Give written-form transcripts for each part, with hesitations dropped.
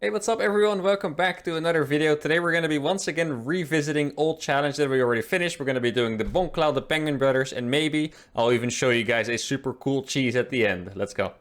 Hey, what's up everyone? Welcome back to another video. Today we're going to be once again revisiting old challenge that we already finished. We're going to be doing the Bonk Cloud, the Penguin Brothers, and maybe I'll even show you guys a super cool cheese at the end. Let's go.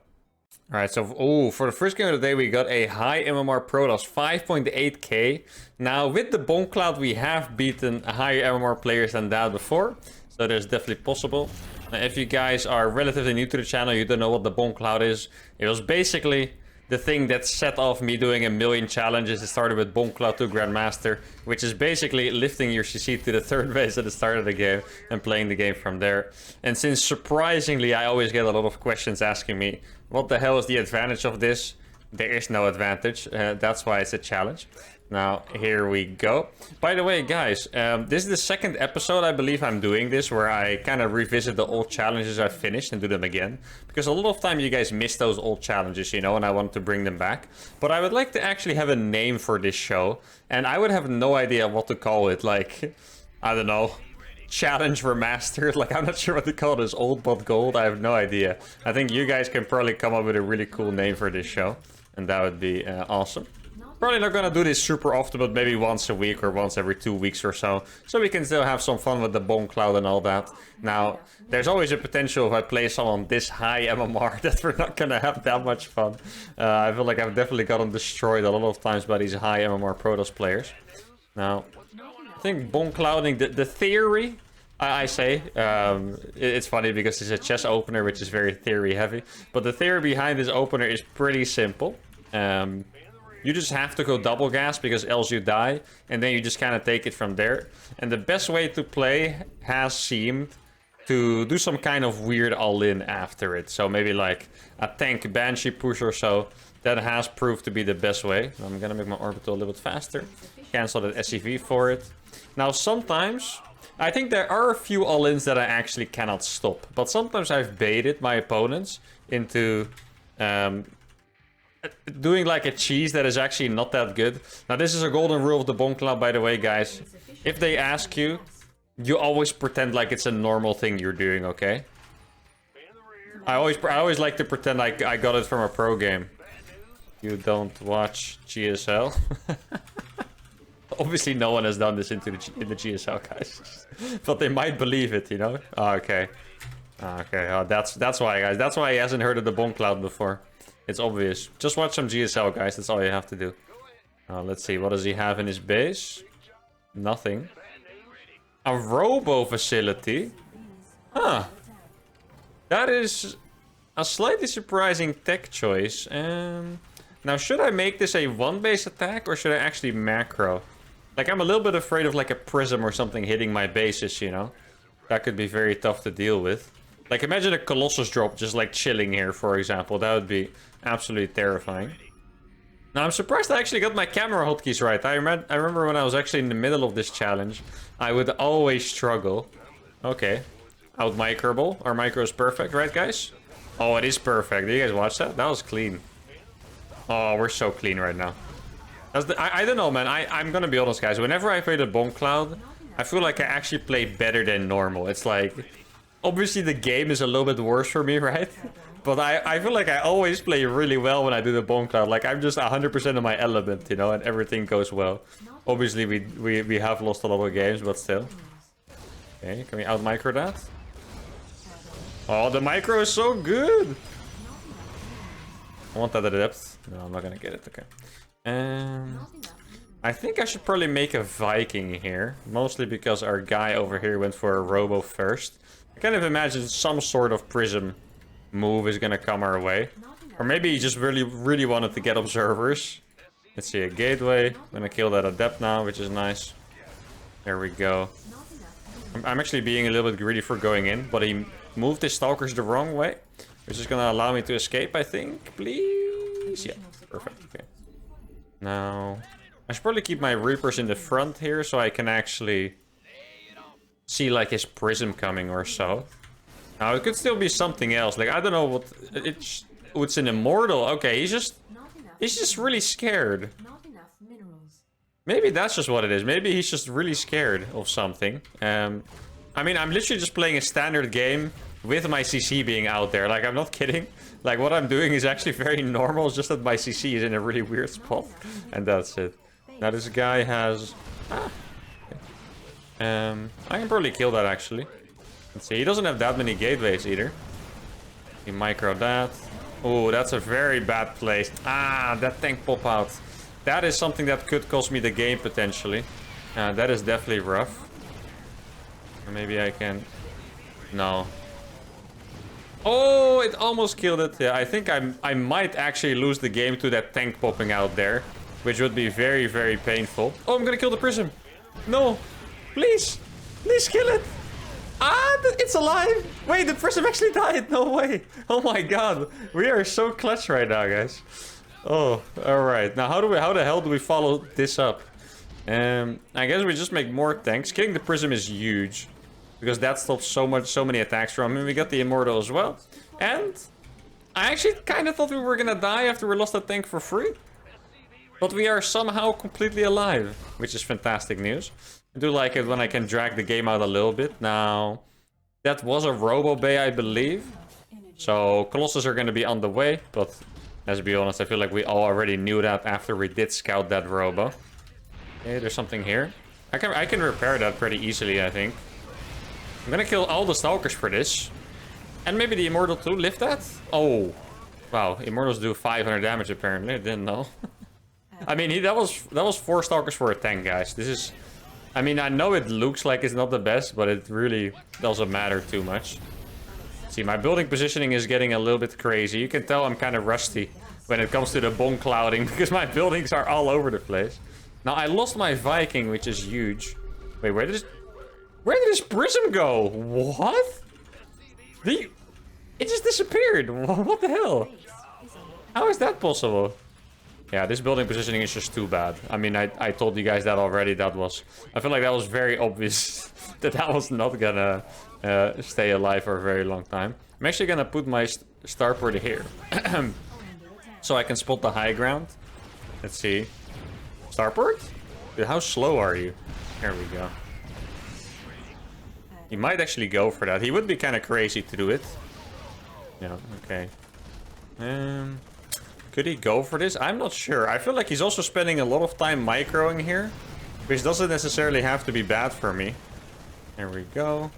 Alright, so for the first game of the day we got a high MMR Protoss, 5.8k. Now with the Bonk Cloud we have beaten higher MMR players than that before. So there's definitely possible. Now, if you guys are relatively new to the channel, you don't know what the Bonk Cloud is. It was basically the thing that set off me doing a million challenges. It started with Bongcloud to Grandmaster, which is basically lifting your CC to the third base at the start of the game and playing the game from there. And since surprisingly I always get a lot of questions asking me, what the hell is the advantage of this? There is no advantage. That's why it's a challenge. Now, here we go. By the way, guys, this is the second episode I believe I'm doing this, where I kind of revisit the old challenges I finished and do them again. Because a lot of time you guys miss those old challenges, you know, and I want to bring them back. But I would like to actually have a name for this show. And I would have no idea what to call it. Like, I don't know, Challenge Remastered. Like, I'm not sure what to call this, Old But Gold. I have no idea. I think you guys can probably come up with a really cool name for this show. And that would be awesome. Probably not gonna do this super often, but maybe once a week or once every 2 weeks or so. So we can still have some fun with the Bonk Cloud and all that. Now, there's always a potential if I play someone this high MMR that we're not gonna have that much fun. I feel like I've definitely gotten destroyed a lot of times by these high MMR Protoss players. Now, I think Bonk Clouding, the theory, I say, it's funny because it's a chess opener, which is very theory heavy. But the theory behind this opener is pretty simple. You just have to go double gas because else you die. And then you just kind of take it from there. And the best way to play has seemed to do some kind of weird all-in after it. So maybe like a tank Banshee push or so. That has proved to be the best way. I'm going to make my orbital a little bit faster. Cancel that SCV for it. Now sometimes, I think there are a few all-ins that I actually cannot stop. But sometimes I've baited my opponents into doing like a cheese that is actually not that good. Now this is a golden rule of the Bonk Cloud, by the way, guys. If they ask you, you always pretend like it's a normal thing you're doing, okay? I always like to pretend like I got it from a pro game. You don't watch GSL? Obviously no one has done this in the GSL, guys. But they might believe it, you know? Oh, okay. Okay, oh, that's why, guys. That's why he hasn't heard of the Bonk Cloud before. It's obvious. Just watch some GSL, guys. That's all you have to do. Let's see. What does he have in his base? Nothing. A robo facility? Huh. That is a slightly surprising tech choice. Now, should I make this a one-base attack or should I actually macro? Like, I'm a little bit afraid of like a prism or something hitting my bases, you know? That could be very tough to deal with. Like, imagine a Colossus drop just like chilling here, for example. That would be absolutely terrifying. Now, I'm surprised I actually got my camera hotkeys right. I remember when I was actually in the middle of this challenge, I would always struggle. Okay. Out microable. Our micro is perfect, right, guys? Oh, it is perfect. Did you guys watch that? That was clean. Oh, we're so clean right now. I don't know, man. I'm gonna be honest, guys. Whenever I play the Bonk Cloud, I feel like I actually play better than normal. It's like, obviously the game is a little bit worse for me, right? But I feel like I always play really well when I do the Bonk Cloud. Like, I'm just 100% of my element, you know, and everything goes well. Obviously, we have lost a lot of games, but still. Okay, can we out-micro that? Oh, the micro is so good! I want that at depth. No, I'm not gonna get it, okay. I think I should probably make a Viking here. Mostly because our guy over here went for a robo first. I kind of imagine some sort of prism move is gonna come our way. Or maybe he just really wanted to get observers. Let's see, a gateway. I'm gonna kill that adept now, which is nice. There we go. I'm actually being a little bit greedy for going in, but he moved his stalkers the wrong way. Which is gonna allow me to escape, I think. Please? Yeah, perfect. Okay. Now, I should probably keep my Reapers in the front here so I can actually see like his prism coming or so. Now it could still be something else. Like, I don't know what it's an immortal. Okay, he's just really scared. Maybe that's just what it is. Maybe he's just really scared of something. I mean, I'm literally just playing a standard game with my CC being out there. Like, I'm not kidding. Like, what I'm doing is actually very normal. It's just that my CC is in a really weird spot. And that's it. Now, this guy has... I can probably kill that, actually. Let's see. He doesn't have that many gateways, either. He micro that. Oh, that's a very bad place. Ah, that tank pop out. That is something that could cost me the game, potentially. That is definitely rough. Or maybe I can... No. Oh, it almost killed it. Yeah, I think I might actually lose the game to that tank popping out there. Which would be very, very painful. Oh, I'm gonna kill the prism. No. Please. Please kill it. Ah, it's alive. Wait, the prism actually died. No way. Oh my god. We are so clutch right now, guys. Oh, alright. Now, how the hell do we follow this up? I guess we just make more tanks. Killing the prism is huge. Because that stops so many attacks from him. We got the immortal as well. And I actually kind of thought we were gonna die after we lost that tank for free. But we are somehow completely alive, which is fantastic news. I do like it when I can drag the game out a little bit. Now, that was a Robo Bay, I believe. So, Colossus are going to be on the way. But, let's be honest, I feel like we all already knew that after we did scout that Robo. Okay, there's something here. I can repair that pretty easily, I think. I'm going to kill all the Stalkers for this. And maybe the Immortal too. Lift that? Oh. Wow, Immortals do 500 damage apparently. I didn't know. I mean, that was 4 Stalkers for a tank, guys. This is... I mean, I know it looks like it's not the best, but it really doesn't matter too much. See, my building positioning is getting a little bit crazy. You can tell I'm kind of rusty when it comes to the Bonk Clouding, because my buildings are all over the place. Now, I lost my Viking, which is huge. Wait, where did this prism go? What? It just disappeared. What the hell? How is that possible? Yeah, this building positioning is just too bad. I mean, I told you guys that already. I feel like that was very obvious that was not gonna stay alive for a very long time. I'm actually gonna put my starport here. So I can spot the high ground. Let's see. Starport? Dude, how slow are you? There we go. He might actually go for that. He would be kind of crazy to do it. Yeah, okay. Could he go for this? I'm not sure. I feel like he's also spending a lot of time microing here, which doesn't necessarily have to be bad for me. There we go.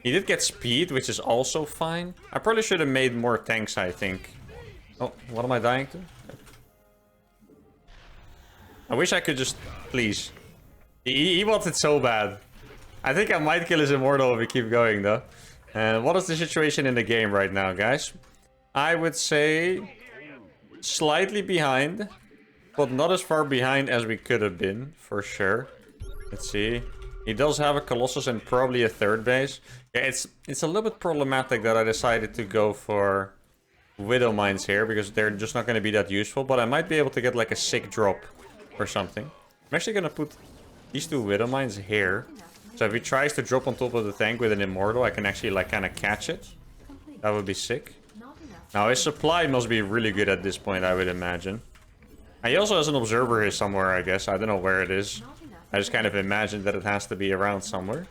He did get speed, which is also fine. I probably should have made more tanks, I think. Oh, what am I dying to? I wish I could just... Please. He wants it so bad. I think I might kill his immortal if we keep going, though. What is the situation in the game right now, guys? I would say... slightly behind, but not as far behind as we could have been, for sure. Let's see. He does have a Colossus and probably a third base. Yeah, it's a little bit problematic that I decided to go for Widow Mines here, because they're just not going to be that useful, but I might be able to get like a sick drop or something. I'm actually going to put these 2 Widow Mines here. So if he tries to drop on top of the tank with an Immortal, I can actually like kind of catch it. That would be sick. Now, his supply must be really good at this point, I would imagine. And he also has an observer here somewhere, I guess. I don't know where it is. I just kind of imagined that it has to be around somewhere.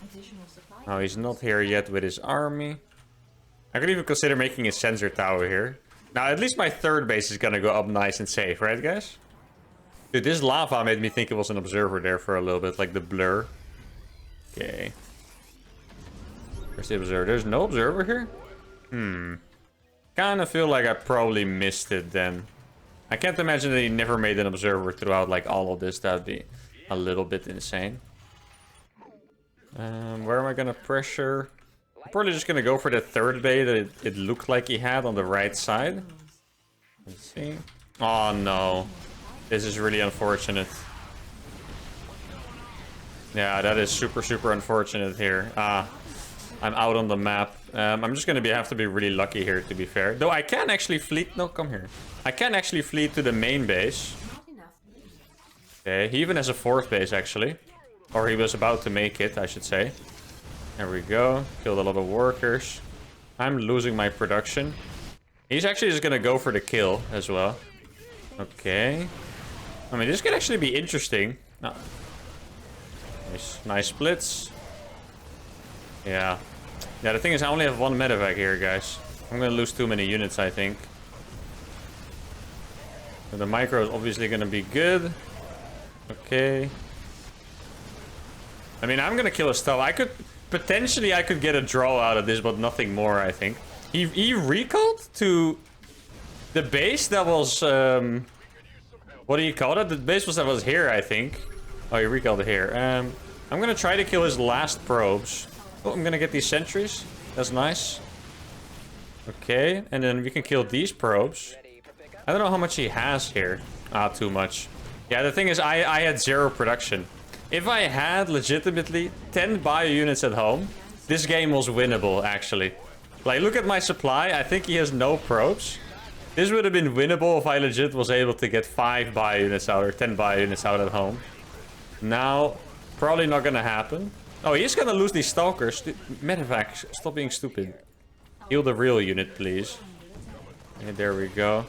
Now, he's not here yet with his army. I could even consider making a sensor tower here. Now, at least my third base is gonna go up nice and safe, right, guys? Dude, this lava made me think it was an observer there for a little bit, like the blur. Okay. Where's the observer? There's no observer here? Kind of feel like I probably missed it then. I can't imagine that he never made an observer throughout like all of this. That'd be a little bit insane. Where am I gonna pressure? I'm probably just gonna go for the third bay that it looked like he had on the right side. Let's see. Oh no. This is really unfortunate. Yeah, that is super unfortunate here. I'm out on the map. I'm just gonna have to be really lucky here, to be fair. Though I can actually fleet... No, come here. I can actually fleet to the main base. Okay, he even has a 4th base, actually. Or he was about to make it, I should say. There we go. Killed a lot of workers. I'm losing my production. He's actually just gonna go for the kill as well. Okay. I mean, this could actually be interesting. No. Nice splits. Yeah. Yeah, the thing is I only have one medevac here, guys. I'm gonna lose too many units, I think. But the micro is obviously gonna be good. Okay. I mean, I'm gonna kill his stuff. I could... Potentially, I could get a draw out of this, but nothing more, I think. He recalled to the base that was... what do you call it? The base that was here, I think. Oh, he recalled it here. I'm gonna try to kill his last probes. Oh, I'm gonna get these sentries. That's nice. Okay, and then we can kill these probes. I don't know how much he has here. Ah, too much. Yeah, the thing is, I had 0 production. If I had legitimately 10 bio units at home, this game was winnable, actually. Like, look at my supply. I think he has no probes. This would have been winnable if I legit was able to get 5 bio units out or 10 bio units out at home. Now, probably not gonna happen. Oh, he's gonna lose these stalkers. Medevac, stop being stupid. Heal the real unit, please. Okay, there we go.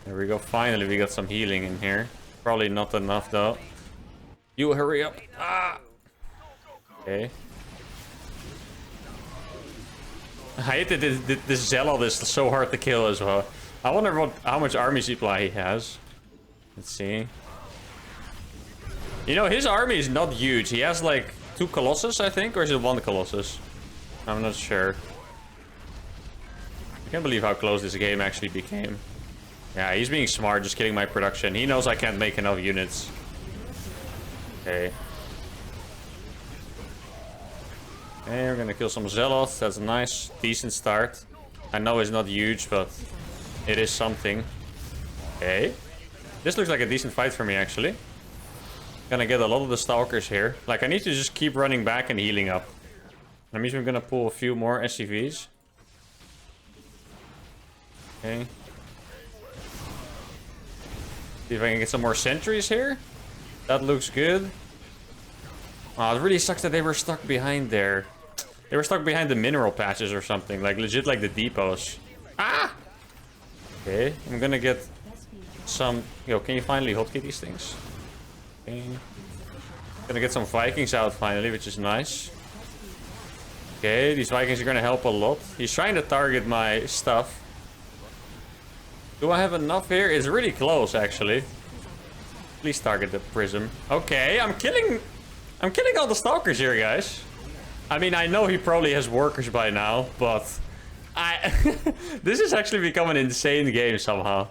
There we go. Finally, we got some healing in here. Probably not enough, though. You hurry up. Ah! Okay. I hate that this Zealot is so hard to kill as well. I wonder how much army supply he has. Let's see. You know, his army is not huge. He has like 2 Colossus, I think, or is it 1 Colossus? I'm not sure. I can't believe how close this game actually became. Yeah, he's being smart, just killing my production. He knows I can't make enough units. Okay. Okay, we're gonna kill some Zealots. That's a nice, decent start. I know it's not huge, but it is something. Okay. This looks like a decent fight for me, actually. Gonna get a lot of the Stalkers here. Like, I need to just keep running back and healing up. That means we're gonna pull a few more SCVs. Okay. See if I can get some more sentries here. That looks good. Oh, it really sucks that they were stuck behind there. They were stuck behind the mineral patches or something. Like, legit like the depots. Ah! Okay, I'm gonna get some... Yo, can you finally hotkey these things? Okay. Gonna get some Vikings out finally, which is nice. Okay, these Vikings are gonna help a lot. He's trying to target my stuff. Do I have enough here? It's really close, actually. Please target the prism. Okay, I'm killing all the stalkers here, guys. I mean, I know he probably has workers by now, but this has actually become an insane game somehow.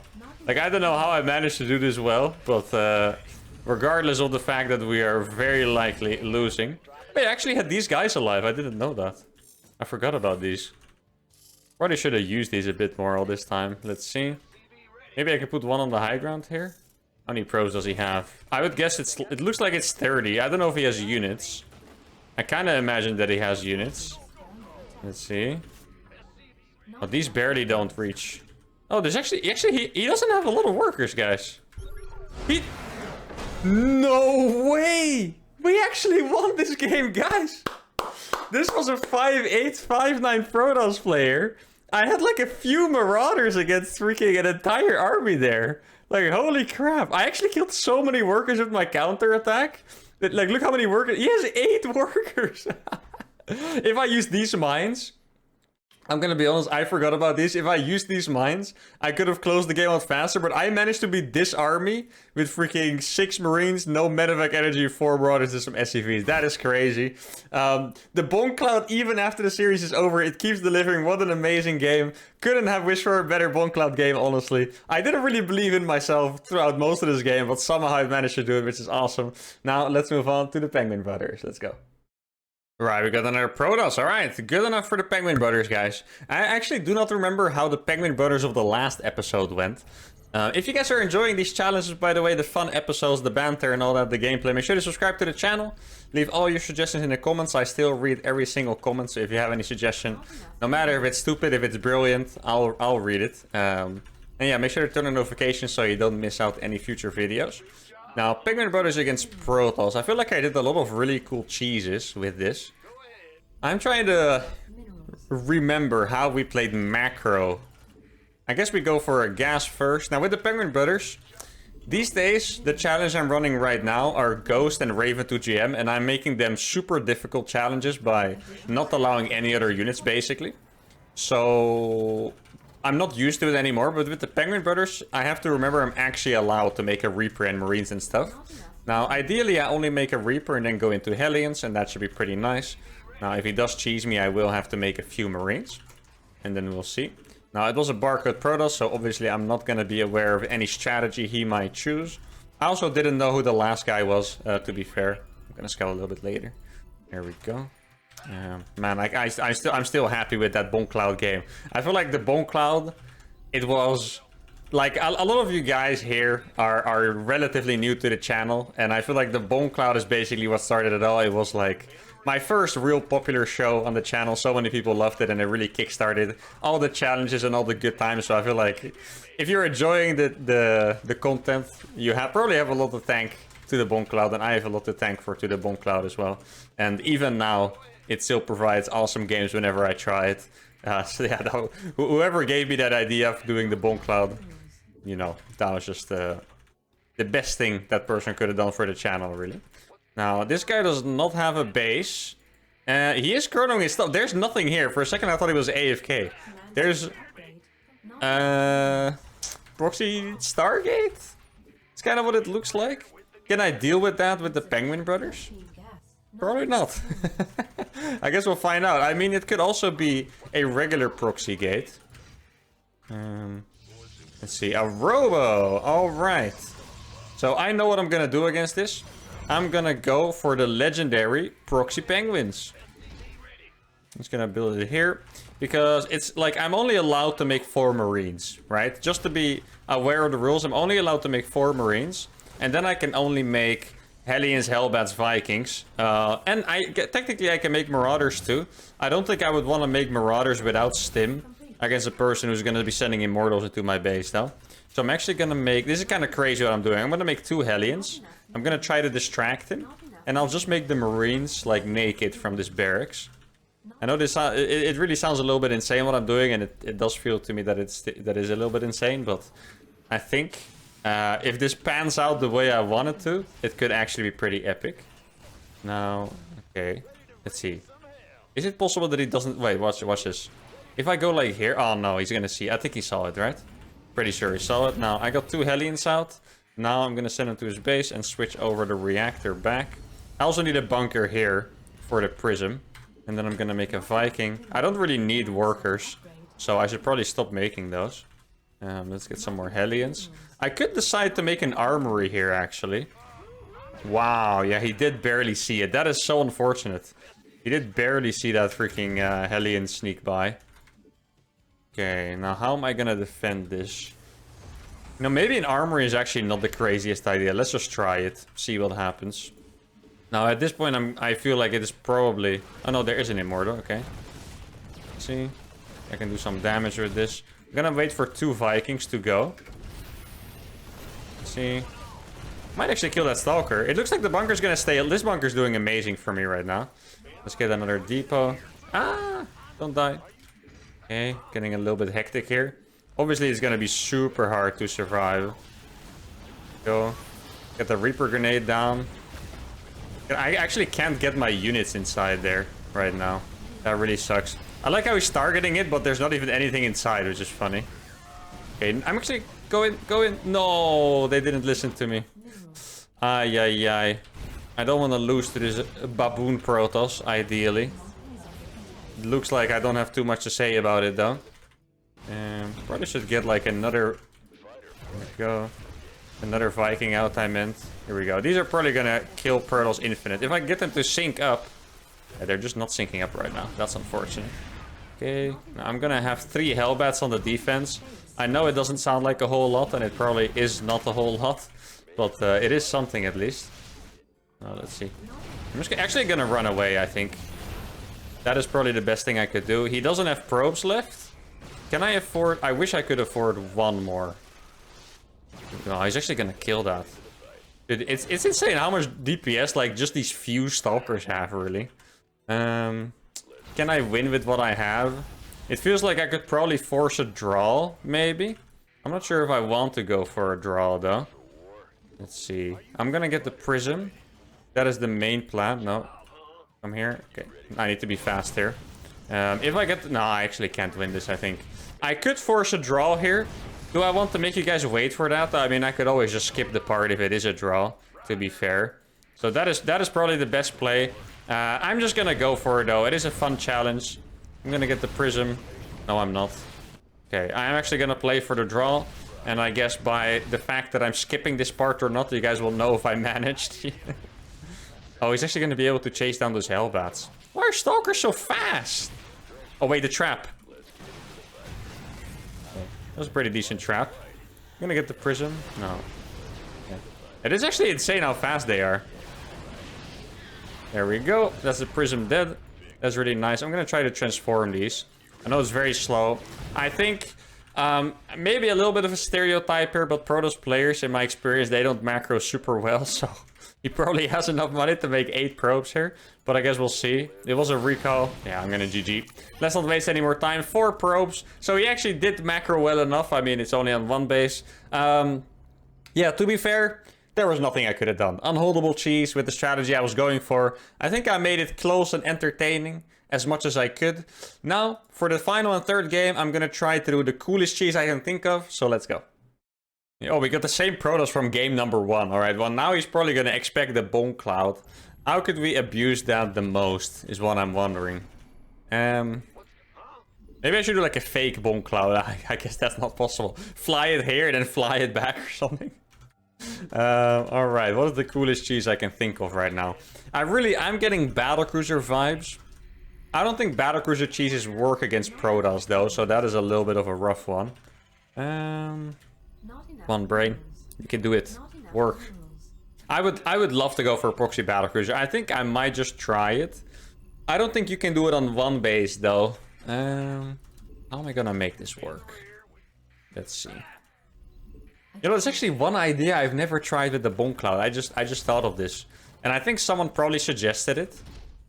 Like, I don't know how I managed to do this well, but regardless of the fact that we are very likely losing. Wait, I actually had these guys alive. I didn't know that. I forgot about these. Probably should have used these a bit more all this time. Let's see. Maybe I could put one on the high ground here. How many pros does he have? I would guess it looks like it's 30. I don't know if he has units. I kind of imagine that he has units. Let's see. Oh, these barely don't reach. Oh, there's actually he doesn't have a lot of workers, guys. No way! We actually won this game, guys. This was a 5-8, 5-9 Protoss player. I had like a few Marauders against freaking an entire army there. Like, holy crap. I actually killed so many workers with my counter attack. Like, look how many workers. He has 8 workers. If I use these mines, I'm gonna be honest, I forgot about this. If I used these mines, I could have closed the game out faster, but I managed to beat this army with freaking 6 Marines, no medevac energy, 4 Marauders, and some SCVs. That is crazy. The Bonk Cloud, even after the series is over, it keeps delivering. What an amazing game. Couldn't have wished for a better Bonk Cloud game, honestly. I didn't really believe in myself throughout most of this game, but somehow I managed to do it, which is awesome. Now, let's move on to the Penguin Brothers. Let's go. Right, we got another Protoss. Alright, good enough for the Penguin Brothers, guys. I actually do not remember how the Penguin Brothers of the last episode went. If you guys are enjoying these challenges, by the way, the fun episodes, the banter and all that, the gameplay, make sure to subscribe to the channel. Leave all your suggestions in the comments. I still read every single comment, so if you have any suggestion, no matter if it's stupid, if it's brilliant, I'll read it. And yeah, make sure to turn on notifications so you don't miss out any future videos. Now, Penguin Brothers against Protoss. I feel like I did a lot of really cool cheeses with this. I'm trying to remember how we played macro. I guess we go for a gas first. Now, with the Penguin Brothers, These days, the challenge I'm running right now are Ghost and Raven to GM, and I'm making them super difficult challenges by not allowing any other units, basically. So I'm not used to it anymore, but with the Penguin Brothers, I have to remember I'm actually allowed to make a Reaper and Marines and stuff. Now, ideally, I only make a Reaper and then go into Hellions, and that should be pretty nice. Now, if he does cheese me, I will have to make a few Marines, and then we'll see. Now, it was a barcode Protoss, so obviously I'm not going to be aware of any strategy he might choose. I also didn't know who the last guy was, to be fair. I'm going to scout a little bit later. There we go. Man, I'm still happy with that Bonk Cloud game. I feel like the Bonk Cloud, it was... Like, a lot of you guys here are relatively new to the channel, and I feel like the Bonk Cloud is basically what started it all. It was like... my first real popular show on the channel. So many people loved it and it really kickstarted all the challenges and all the good times. So I feel like if you're enjoying the content, you probably have a lot to thank to the Bonk Cloud, and I have a lot to thank to the Bonk Cloud as well. And even now, it still provides awesome games whenever I try it. So yeah, whoever gave me that idea of doing the Bonk Cloud, you know, that was just the best thing that person could have done for the channel, really. Now, this guy does not have a base. He is chronoing his stuff. There's nothing here. For a second, I thought he was AFK. There's... Proxy Stargate? It's kind of what it looks like. Can I deal with that with the Penguin Brothers? Probably not. I guess we'll find out. I mean, it could also be a regular proxy gate. Let's see. A Robo. All right. So I know what I'm going to do against this. I'm gonna go for the legendary Proxy Penguins. I'm just gonna build it here. Because it's like I'm only allowed to make 4 Marines, right? Just to be aware of the rules, I'm only allowed to make 4 Marines. And then I can only make Hellions, Hellbats, Vikings. And technically I can make Marauders too. I don't think I would want to make Marauders without Stim against a person who's gonna be sending Immortals into my base though. So I'm actually gonna make... This is kind of crazy what I'm doing. I'm gonna make 2 Hellions. I'm gonna try to distract him, and I'll just make the Marines like naked from this barracks. I know this it really sounds a little bit insane what I'm doing, and it does feel to me that that is a little bit insane. But I think if this pans out the way I want it to, it could actually be pretty epic. Now, okay, let's see. Is it possible that he doesn't? Wait, watch this. If I go like here, oh no, he's gonna see. I think he saw it, right? Pretty sure he saw it. Now I got 2 Hellions out. Now I'm gonna send him to his base and switch over the reactor back. I also need a bunker here for the prism. And then I'm gonna make a Viking. I don't really need workers, so I should probably stop making those. Let's get some more Hellions. I could decide to make an armory here, actually. Wow, yeah, he did barely see it. That is so unfortunate. He did barely see that freaking Hellion sneak by. Okay, now how am I gonna defend this? You know, maybe an armory is actually not the craziest idea. Let's just try it. See what happens. Now, at this point, I feel like it is probably... Oh, no, there is an Immortal. Okay. Let's see. I can do some damage with this. I'm gonna wait for 2 Vikings to go. Let's see. Might actually kill that Stalker. It looks like the bunker's gonna stay... This bunker's doing amazing for me right now. Let's get another depot. Ah! Don't die. Okay. Getting a little bit hectic here. Obviously, it's gonna be super hard to survive. Go. Get the Reaper grenade down. I actually can't get my units inside there right now. That really sucks. I like how he's targeting it, but there's not even anything inside, which is funny. Okay, I'm actually going... No, they didn't listen to me. Ay, ay, ay. I don't want to lose to this baboon Protoss, ideally. It looks like I don't have too much to say about it, though. Probably should get like another... There we go. Another Viking out, I meant. Here we go. These are probably gonna kill Protoss Infinite. If I get them to sync up... Yeah, they're just not syncing up right now. That's unfortunate. Okay. Now I'm gonna have 3 Hellbats on the defense. I know it doesn't sound like a whole lot, and it probably is not a whole lot. But it is something at least. Now, let's see. I'm just actually gonna run away, I think. That is probably the best thing I could do. He doesn't have probes left. Can I afford... I wish I could afford 1 more. No, he's actually gonna kill that. Dude, it's insane how much DPS like just these few Stalkers have, really. Can I win with what I have? It feels like I could probably force a draw, maybe. I'm not sure if I want to go for a draw, though. Let's see. I'm gonna get the prism. That is the main plan. No. Come here. Okay. I need to be fast here. If I get... No, I actually can't win this, I think. I could force a draw here. Do I want to make you guys wait for that? I mean, I could always just skip the part if it is a draw, to be fair. So that is probably the best play. I'm just gonna go for it, though. It is a fun challenge. I'm gonna get the prism. No, I'm not. Okay, I'm actually gonna play for the draw. And I guess by the fact that I'm skipping this part or not, you guys will know if I managed. Oh, he's actually gonna be able to chase down those Hellbats. Why are Stalkers so fast? Oh, wait, the trap. That was a pretty decent trap. I'm gonna get the prism. No. Okay. It is actually insane how fast they are. There we go. That's the prism dead. That's really nice. I'm gonna try to transform these. I know it's very slow. I think maybe a little bit of a stereotype here, but Protoss players, in my experience, they don't macro super well, so he probably has enough money to make 8 probes here. But I guess we'll see. It was a recall. Yeah, I'm gonna GG. Let's not waste any more time. 4 probes. So he actually did macro well enough. I mean, it's only on 1 base. Yeah, to be fair, there was nothing I could have done. Unholdable cheese with the strategy I was going for. I think I made it close and entertaining as much as I could. Now, for the final and third game, I'm gonna try to do the coolest cheese I can think of. So let's go. Oh, we got the same Protoss from game number 1. All right, well, now he's probably gonna expect the Bonk Cloud. How could we abuse that the most, is what I'm wondering. Maybe I should do like a fake Bonk Cloud. I guess that's not possible. Fly it here and then fly it back or something. Alright, what is the coolest cheese I can think of right now? I'm getting Battlecruiser vibes. I don't think Battlecruiser cheeses work against Protoss though, so that is a little bit of a rough one. One brain. You can do it. Work. I would love to go for a proxy battlecruiser. I think I might just try it. I don't think you can do it on 1 base though. How am I gonna make this work? Let's see. You know, it's actually one idea I've never tried with the Bonk Cloud. I just thought of this. And I think someone probably suggested it.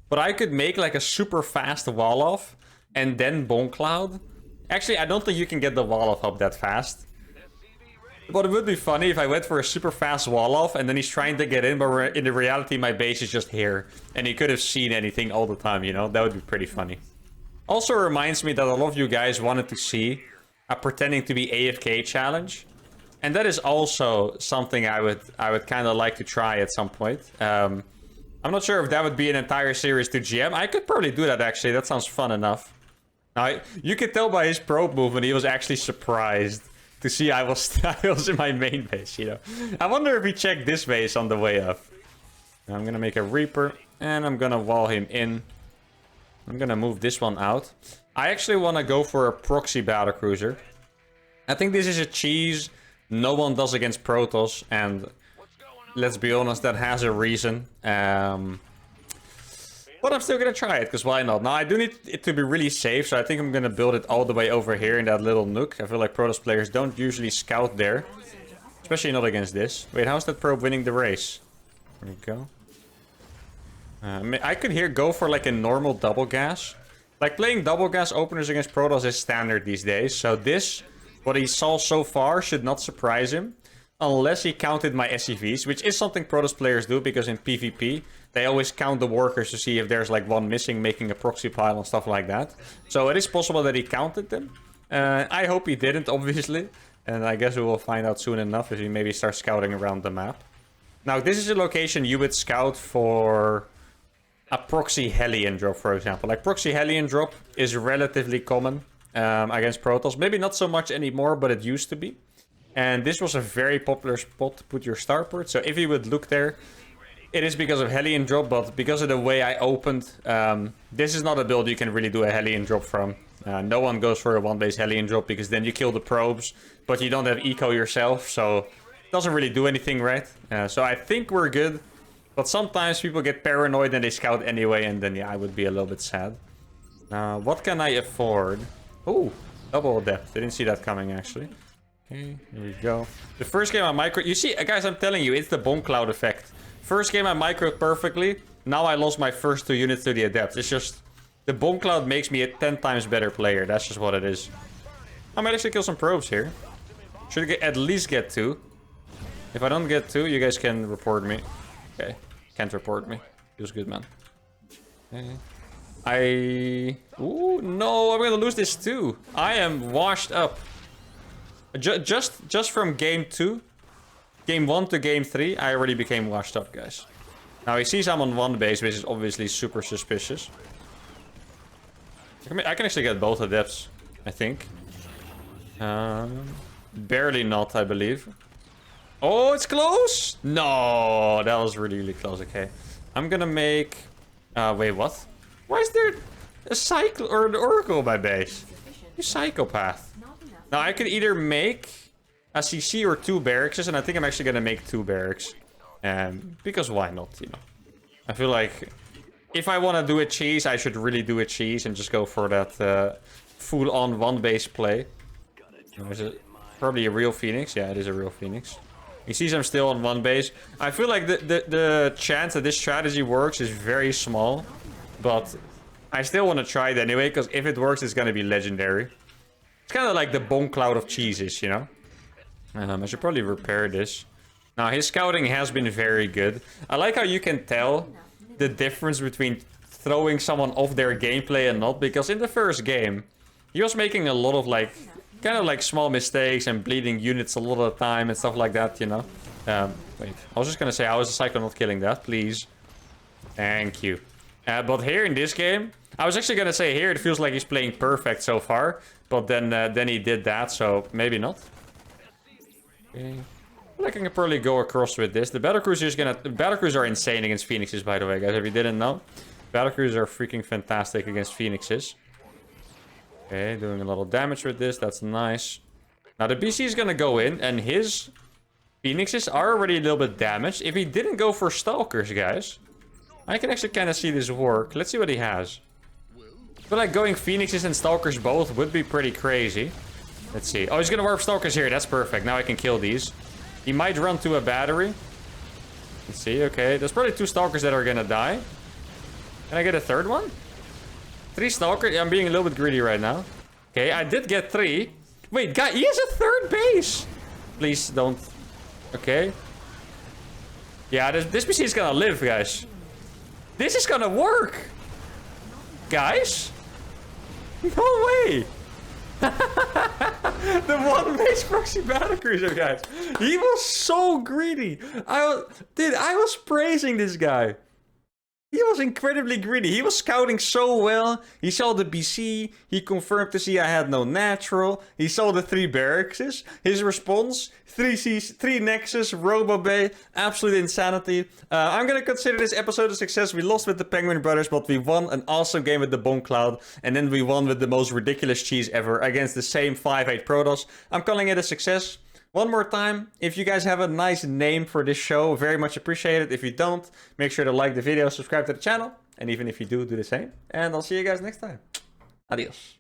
But I could make like a super fast wall off and then Bonk Cloud. Actually, I don't think you can get the wall off up that fast. But it would be funny if I went for a super fast wall off and then he's trying to get in, but in the reality my base is just here. And he could have seen anything all the time, you know? That would be pretty funny. Also reminds me that a lot of you guys wanted to see a pretending to be AFK challenge. And that is also something I would kind of like to try at some point. I'm not sure if that would be an entire series to GM. I could probably do that actually. That sounds fun enough. Now, you could tell by his probe movement he was actually surprised to see I was in my main base, you know. I wonder if he checked this base on the way up. I'm gonna make a Reaper, and I'm gonna wall him in. I'm gonna move this one out. I actually want to go for a proxy battlecruiser. I think this is a cheese no one does against Protoss, and let's be honest, that has a reason. But I'm still gonna try it, because why not? Now, I do need it to be really safe, so I think I'm gonna build it all the way over here in that little nook. I feel like Protoss players don't usually scout there. Especially not against this. Wait, how's that probe winning the race? There we go. I could here go for like a normal double gas. Like playing double gas openers against Protoss is standard these days. So this, what he saw so far, should not surprise him. Unless he counted my SCVs, which is something Protoss players do, because in PvP, they always count the workers to see if there's like one missing, making a proxy pile and stuff like that. So it is possible that he counted them. I hope he didn't, obviously. And I guess we will find out soon enough if he maybe starts scouting around the map. Now, this is a location you would scout for a proxy Hellion drop, for example. Like, proxy Hellion drop is relatively common against Protoss. Maybe not so much anymore, but it used to be. And this was a very popular spot to put your starport. So if you would look there, it is because of Hellion drop, but because of the way I opened, this is not a build you can really do a Hellion drop from. No one goes for a one-base Hellion drop, because then you kill the probes, but you don't have eco yourself, so it doesn't really do anything, right? So I think we're good, but sometimes people get paranoid and they scout anyway, and then yeah, I would be a little bit sad. What can I afford? Oh, double depth. Didn't see that coming, actually. Okay, here we go. The first game I micro... You see, guys, I'm telling you, it's the Bongcloud effect. First game I microed perfectly. Now I lost my first 2 units to the Adept. It's just... The Bongcloud makes me a 10 times better player. That's just what it is. I might actually kill some probes here. Should at least get 2. If I don't get 2, you guys can report me. Okay. Can't report me. Feels good, man. Okay. Ooh, no, I'm gonna lose this too. I am washed up. Just from game 2, game 1 to game 3, I already became washed up, guys. Now he sees I'm on 1 base, which is obviously super suspicious. I can actually get both adepts, I think. Barely not, I believe. Oh, it's close! No, that was really, really close. Okay. I'm gonna make... wait, what? Why is there a cycle or an oracle by base? You psychopath. Now, I could either make a CC or 2 barracks, and I think I'm actually gonna make 2 barracks. Because why not, you know? I feel like if I want to do a cheese, I should really do a cheese and just go for that full-on 1 base play. Is it probably a real Phoenix? Yeah, it is a real Phoenix. He sees I'm still on 1 base. I feel like the chance that this strategy works is very small. But I still want to try it anyway, because if it works, it's going to be legendary. It's kind of like the Bonk Cloud of cheeses, you know? I should probably repair this. Now, his scouting has been very good. I like how you can tell the difference between throwing someone off their gameplay and not. Because in the first game, he was making a lot of, like, kind of like small mistakes and bleeding units a lot of the time and stuff like that, you know? Wait, I was just going to say, how is the cycle not killing that? Please. Thank you. But here in this game, I was actually going to say here, it feels like he's playing perfect so far. But then he did that, so maybe not. Okay. I can probably go across with this. The battlecruiser is gonna... Battlecruisers are insane against Phoenixes, by the way, guys. If you didn't know. Battlecruisers are freaking fantastic against Phoenixes. Okay, doing a lot of damage with this. That's nice. Now, the BC is gonna go in, and his Phoenixes are already a little bit damaged. If he didn't go for Stalkers, guys, I can actually kind of see this work. Let's see what he has. I feel like going Phoenixes and Stalkers both would be pretty crazy. Let's see. Oh, he's gonna warp Stalkers here. That's perfect. Now I can kill these. He might run to a battery. Let's see. Okay, there's probably 2 Stalkers that are gonna die. Can I get a 3rd one? 3 Stalkers? I'm being a little bit greedy right now. Okay, I did get 3. Wait, guy, he has a 3rd base. Please don't. Okay. Yeah, this PC is gonna live, guys. This is gonna work. Guys? No way. The 1 base proxy battlecruiser, guys. He was so greedy. I was praising this guy. He was incredibly greedy. He was scouting so well. He saw the BC. He confirmed to see I had no natural. He saw the 3 barracks. His response, 3 Cs, 3 Nexus, Robo Bay. Absolute insanity. I'm going to consider this episode a success. We lost with the Penguin Brothers, but we won an awesome game with the Bonk Cloud. And then we won with the most ridiculous cheese ever against the same 5-8 Protoss. I'm calling it a success. One more time, if you guys have a nice name for this show, very much appreciated. If you don't, make sure to like the video, subscribe to the channel. And even if you do, do the same. And I'll see you guys next time. Adios.